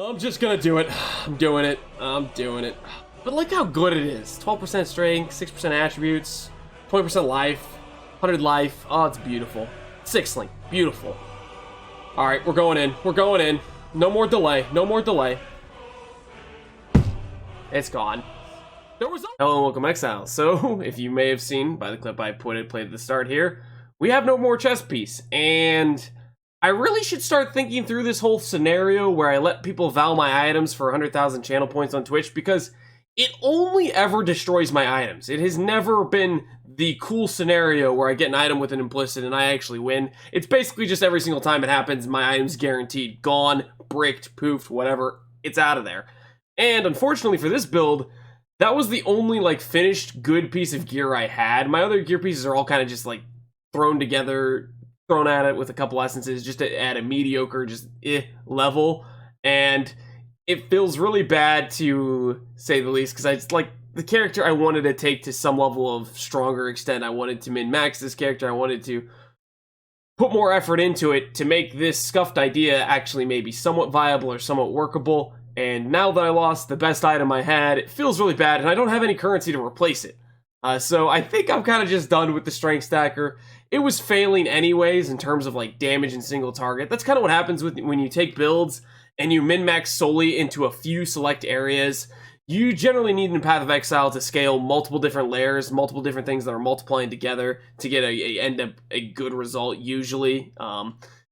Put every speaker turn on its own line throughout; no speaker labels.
I'm just gonna do it. I'm doing it. I'm doing it. But look how good it is. 12% strength, 6% attributes, 20% life, 100 life. Oh, it's beautiful. 6 link. Beautiful. Alright, we're going in. We're going in. No more delay. No more delay. It's gone. Hello and welcome, Exile. So, if you may have seen by the clip I played at the start here, we have no more chess piece, and I really should start thinking through this whole scenario where I let people val my items for 100,000 channel points on Twitch, because it only ever destroys my items. It has never been the cool scenario where I get an item with an implicit and I actually win. It's basically just every single time it happens, my item's guaranteed gone, bricked, poofed, whatever. It's out of there. And unfortunately for this build, that was the only, like, finished good piece of gear I had. My other gear pieces are all kind of just, like, thrown together, thrown at it with a couple essences, just at a mediocre, just level. And it feels really bad, to say the least, because I just, like, the character I wanted to take to some level of stronger extent. I wanted to min-max this character. I wanted to put more effort into it to make this scuffed idea actually maybe somewhat viable or somewhat workable. And now that I lost the best item I had, it feels really bad, and I don't have any currency to replace it. So I think I'm kind of just done with the strength stacker. It was failing anyways in terms of, like, damage and single target. That's kind of what happens when you take builds and you min-max solely into a few select areas. You generally need in Path of Exile to scale multiple different layers, multiple different things that are multiplying together to get a good result, usually.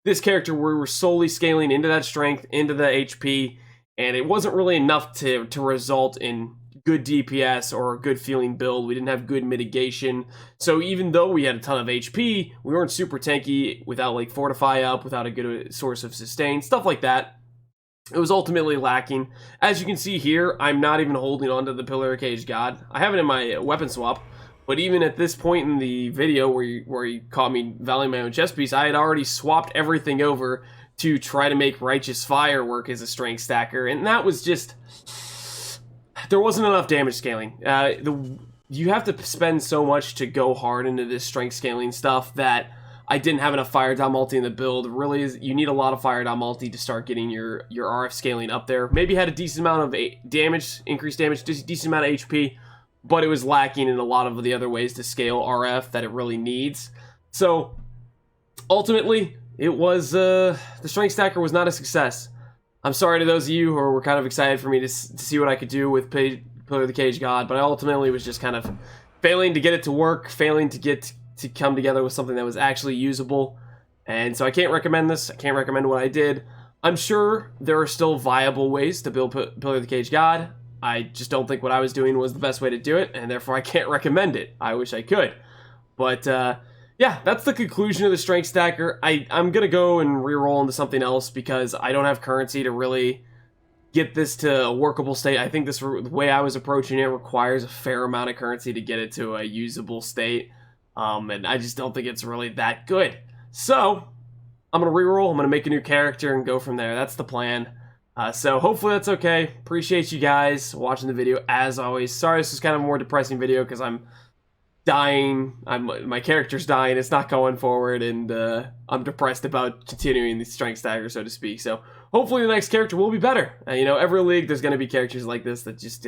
This character, we were solely scaling into that strength, into the HP, and it wasn't really enough to result in good DPS or a good feeling build. We didn't have good mitigation. So even though we had a ton of HP, we weren't super tanky without, like, Fortify up, without a good source of sustain, stuff like that. It was ultimately lacking. As you can see here, I'm not even holding onto the Pillar of Cage God. I have it in my weapon swap, but even at this point in the video where you caught me valuing my own chest piece, I had already swapped everything over to try to make Righteous Fire work as a strength stacker, and that was just... there wasn't enough damage scaling. You have to spend so much to go hard into this strength scaling stuff that I didn't have enough Fire Dot multi in the build. Really, you need a lot of Fire Dot multi to start getting your RF scaling up there. Maybe had a decent amount of damage, increased damage, decent amount of HP, but it was lacking in a lot of the other ways to scale RF that it really needs. So, ultimately, it was, the strength stacker was not a success. I'm sorry to those of you who were kind of excited for me to see what I could do with Pillar of the Cage God, but I ultimately was just kind of failing to get it to work, failing to get to come together with something that was actually usable. And so I can't recommend this. I can't recommend what I did. I'm sure there are still viable ways to build Pillar of the Cage God. I just don't think what I was doing was the best way to do it, and therefore I can't recommend it. I wish I could. But, yeah, that's the conclusion of the strength stacker. I'm going to go and reroll into something else because I don't have currency to really get this to a workable state. I think the way I was approaching it requires a fair amount of currency to get it to a usable state. And I just don't think it's really that good. So, I'm going to reroll, I'm going to make a new character and go from there. That's the plan. So hopefully that's okay. Appreciate you guys watching the video as always. Sorry this is kind of a more depressing video because I'm dying, my character's dying, it's not going forward, and I'm depressed about continuing the strength stacker, so to speak. So hopefully the next character will be better. You know, every league there's going to be characters like this that just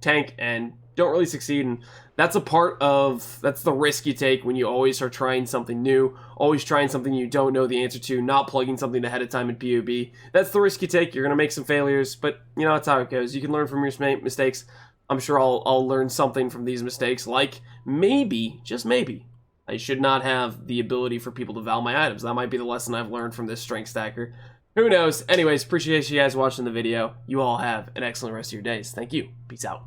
tank and don't really succeed, and that's the risk you take when you always are trying something new, always trying something you don't know the answer to, not plugging something ahead of time in PUB. That's the risk you take. You're going to make some failures, but you know, that's how it goes. You can learn from your mistakes. I'm sure I'll learn something from these mistakes, like maybe, just maybe, I should not have the ability for people to val my items. That might be the lesson I've learned from this strength stacker. Who knows? Anyways, appreciate you guys watching the video. You all have an excellent rest of your days. Thank you. Peace out.